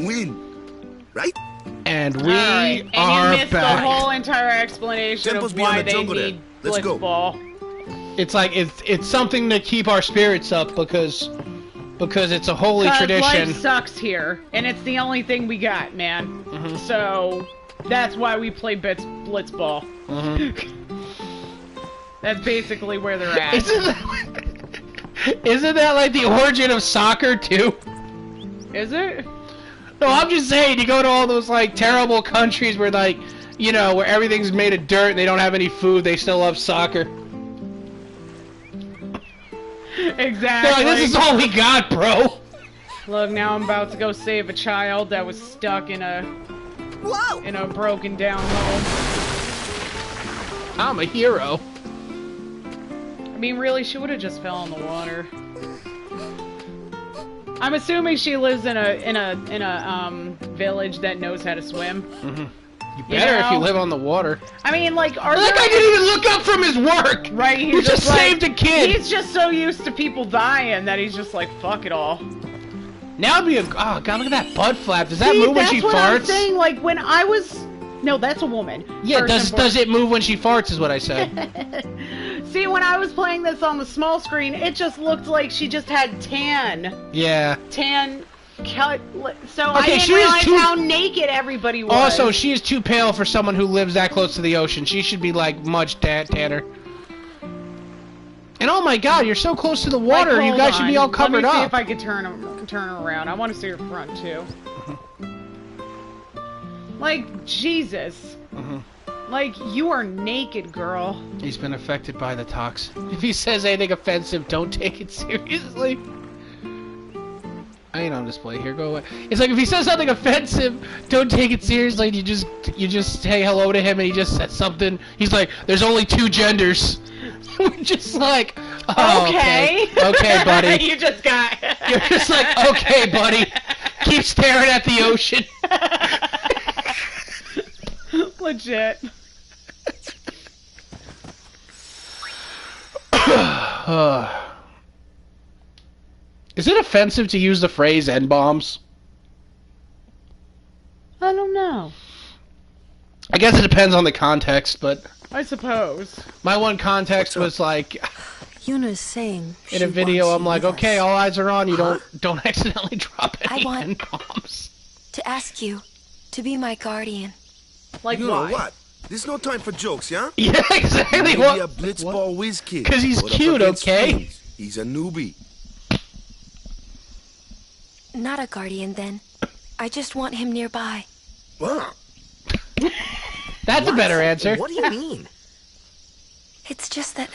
and win. Right? And we and are you missed back. the whole entire explanation Temple's of beyond why the they jungle there. need Let's go. Blitzball. It's like it's something to keep our spirits up because it's a holy 'Cause tradition. life sucks here, and it's the only thing we got, man. So that's why we play Blitzball. That's basically where they're at. Isn't that like the origin of soccer too? Is it? No, I'm just saying, you go to all those like terrible countries where like, you know, where everything's made of dirt and they don't have any food, they still love soccer. Exactly. They're like, this is all we got, bro. Look, now I'm about to go save a child that was stuck in a broken down home. I'm a hero. I mean, really, she would have just fell in the water. I'm assuming she lives in a village that knows how to swim. You better if you live on the water. I mean, like, That guy didn't even look up from his work. Right, He he's just like, saved a kid. He's just so used to people dying that he's just like, fuck it all. Now it'd be a oh god, look at that butt flap. Does that move when she that's what farts? I'm saying. Like when I was, no, that's a woman. Yeah, does it move when she farts? Is what I said. See, when I was playing this on the small screen, it just looked like she just had tan. Yeah. Tan cut. So Okay, I didn't she is realize too- how naked everybody was. Also, she is too pale for someone who lives that close to the ocean. She should be like much tanner. And oh my god, you're so close to the water. Like, You guys should be all covered Let me see up. if I could turn her around. I want to see her front too. Like Jesus. Like you are naked, girl. He's been affected by the toxin. If he says anything offensive, don't take it seriously. I ain't on display here. Go away. It's like if he says something offensive, don't take it seriously. And you just say hello to him, and he just says something. He's like, "There's only two genders." We're just like, oh, okay, okay, buddy. You just got. You're just like, okay, buddy. Keep staring at the ocean. Legit. Is it offensive to use the phrase N-bombs? I don't know. I guess it depends on the context, but I suppose. my one context was like, Yuna's saying in a video, I'm like, okay, all eyes are on you. Don't accidentally drop I any want- N-bombs. to ask you to be my guardian. Like You why? know what? There's no time for jokes, yeah? Yeah, exactly. Maybe What? a blitzball whiz kid. 'Cause he's Put up cute, against okay? fiends. He's a newbie. Not a guardian, then. I just want him nearby. Wow. That's a better answer. What do you mean? It's just that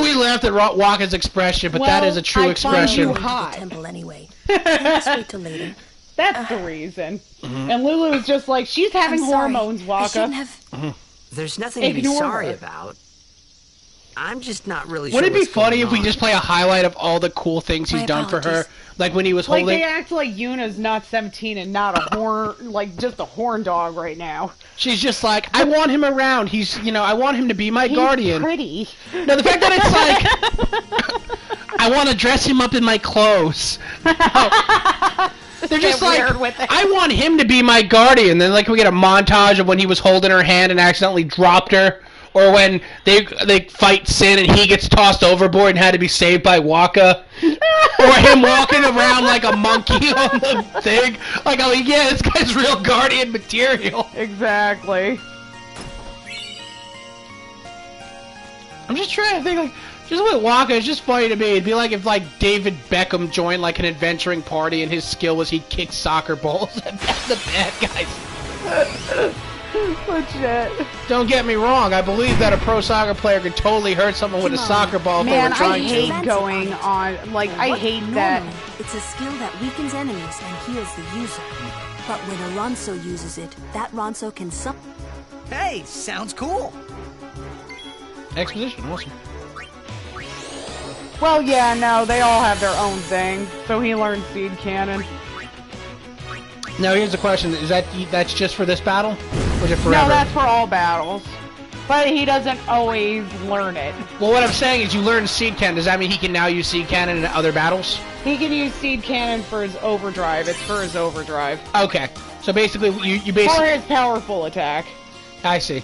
We laughed at Waka's expression, but that Well, is a true I find expression. you to the hot. temple anyway. Let's wait till later. That's the reason. And Lulu's just like, she's having I'm sorry. hormones, I Waka. shouldn't have. There's nothing to be Ignore sorry her. about. I'm just not really Wouldn't sure it be what's going funny if we on. just play a highlight of all the cool things he's My done for her? apologies. Like when he was Like, holding... they act like Yuna's not 17 and not a horn, like, just a horn dog right now. She's just like, I want him around. He's, you know, I want him to be my guardian. Pretty. No, the fact that it's like, I want to dress him up in my clothes. They're just Get like, weird with it. I want him to be my guardian. Then like we get a montage of when he was holding her hand and accidentally dropped her, or when they fight Sin and he gets tossed overboard and had to be saved by Waka, or him walking around like a monkey on the thing. Like, oh yeah, this guy's real guardian material. Exactly. I'm just trying to think, like, just with Waka, it's just funny to me. It'd be like if, like, David Beckham joined, like, an adventuring party and his skill was he'd kick soccer balls at the bad guys. Legit. Don't get me wrong, I believe that a pro soccer player could totally hurt someone with a soccer ball if they Man, were I trying hate to. going on, like, I hate that. Normally, it's a skill that weakens enemies and heals the user. But when Alonso uses it, that Ronso can Hey, sounds cool. Exposition, awesome. Well, yeah, no, they all have their own thing. So he learned Seed Cannon. Now here's the question, is that's just for this battle? Or is it forever? No, that's for all battles. But he doesn't always learn it. Well, what I'm saying is you learn seed cannon. Does that mean he can now use seed cannon in other battles? He can use seed cannon for his overdrive. It's for his overdrive. Okay. So basically, you basically... For his powerful attack. I see.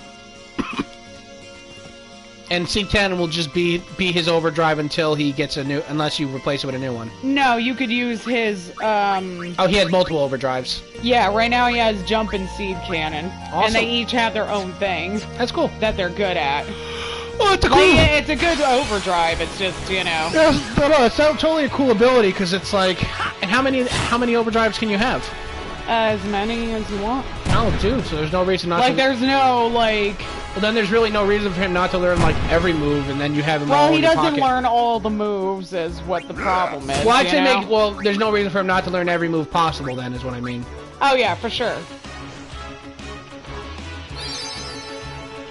And seed cannon will just be his overdrive until he gets a new... Unless you replace it with a new one. No, you could use his, Oh, he has multiple overdrives. Yeah, right now he has jump and seed cannon. Awesome. And they each have their own thing. That's cool. That they're good at. Oh, it's a cool... Like, it's a good overdrive, it's just, you know... Yeah, no, it's totally a cool ability, because it's like... And how many overdrives can you have? As many as you want. Oh, dude, so there's no reason not to... Like, there's no, like... Well, then there's really no reason for him not to learn, like, every move, and then you have him all Well, he in your doesn't pocket. learn all the moves, is what the problem is, Well, I'd you say know? well, there's no reason for him not to learn every move possible, then, is what I mean. Oh, yeah, for sure.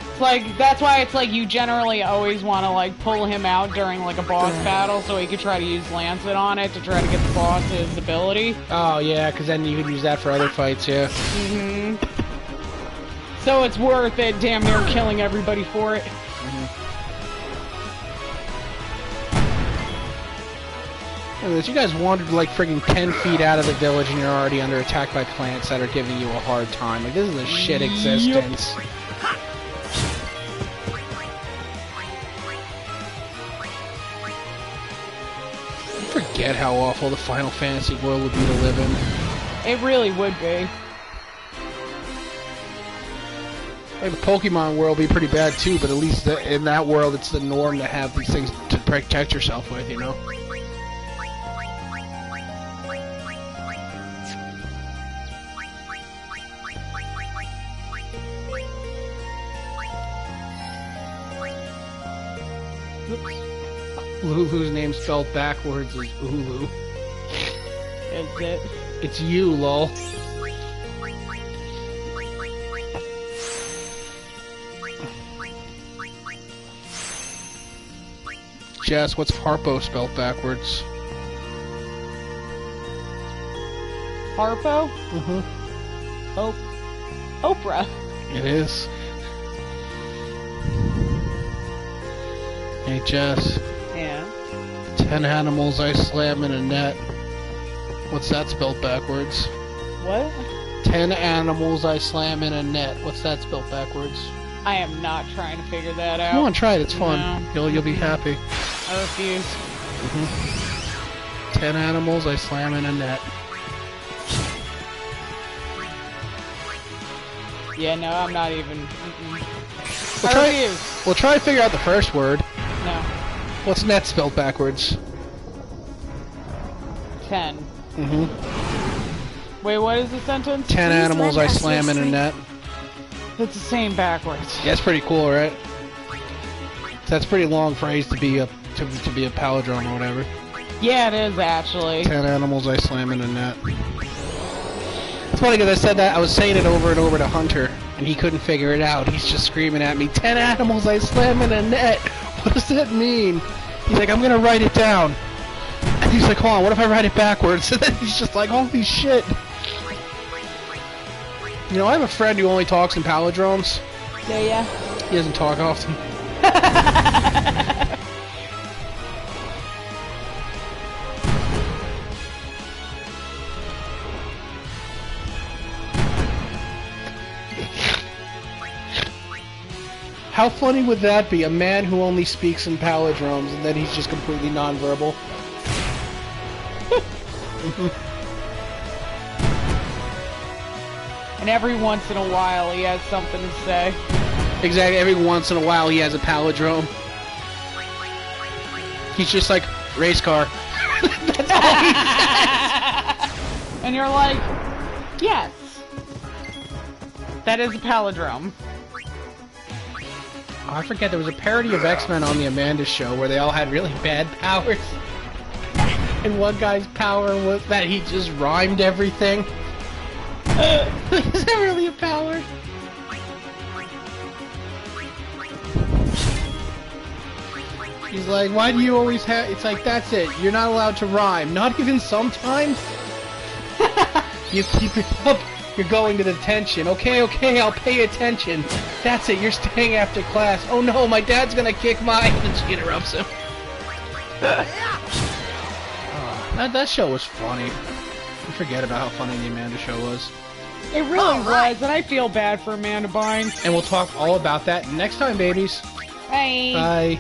It's like, that's why it's like you generally always want to, like, pull him out during, like, a boss battle so he could try to use Lancet on it to try to get the boss's ability. Oh, yeah, because then you could use that for other fights, yeah. Mm-hmm. So it's worth it, damn near killing everybody for it. Anyways, you guys wandered like friggin' 10 feet out of the village and you're already under attack by plants that are giving you a hard time. Like, this is a shit existence. Forget how awful the Final Fantasy world would be to live in. It really would be. Like, the Pokemon world would be pretty bad too, but at least in that world it's the norm to have these things to protect yourself with, you know? Lulu's name spelled backwards is Ulu. Is it? It's you, lol. Jess, what's Harpo spelled backwards? Harpo? Mm-hmm. Oh. Oprah. It is. Hey, Jess. Yeah. 10 animals I slam in a net. What's that spelled backwards? What? 10 animals I slam in a net. What's that spelled backwards? I am not trying to figure that out. Come on, try it. It's fun. No. You'll be happy. I refuse. 10 animals I slam in a net. Yeah, no, I'm not even... We'll try to figure out the first word. No. What's net spelled backwards? 10. Mm-hmm. Wait, what is the sentence? 10 animals I lend us slam your in a net. It's the same backwards. Yeah, it's pretty cool, right? That's a pretty long phrase to be a palindrome or whatever. Yeah, it is, actually. 10 animals I slam in a net. It's funny because I said that, I was saying it over and over to Hunter, and he couldn't figure it out. He's just screaming at me, 10 animals I slam in a net! What does that mean? He's like, I'm gonna write it down. And he's like, hold on, what if I write it backwards? And then he's just like, holy shit. You know, I have a friend who only talks in palindromes. Yeah. He doesn't talk often. How funny would that be? A man who only speaks in palindromes and then he's just completely nonverbal. And every once in a while, he has something to say. Exactly, every once in a while he has a palindrome. He's just like, race car. That's all he says. And you're like, yes. That is a palindrome. Oh, I forget, there was a parody of X-Men on the Amanda Show where they all had really bad powers. And one guy's power was that he just rhymed everything. Is that really a power? He's like, why do you always have... It's like, that's it. You're not allowed to rhyme. Not even sometimes? You keep it up. You're going to detention. Okay, okay, I'll pay attention. That's it, you're staying after class. Oh no, my dad's gonna kick my... And she interrupts him. That show was funny. You forget about how funny the Amanda show was. It really was, and I feel bad for Amanda Bynes. And we'll talk all about that next time, babies. Bye. Bye.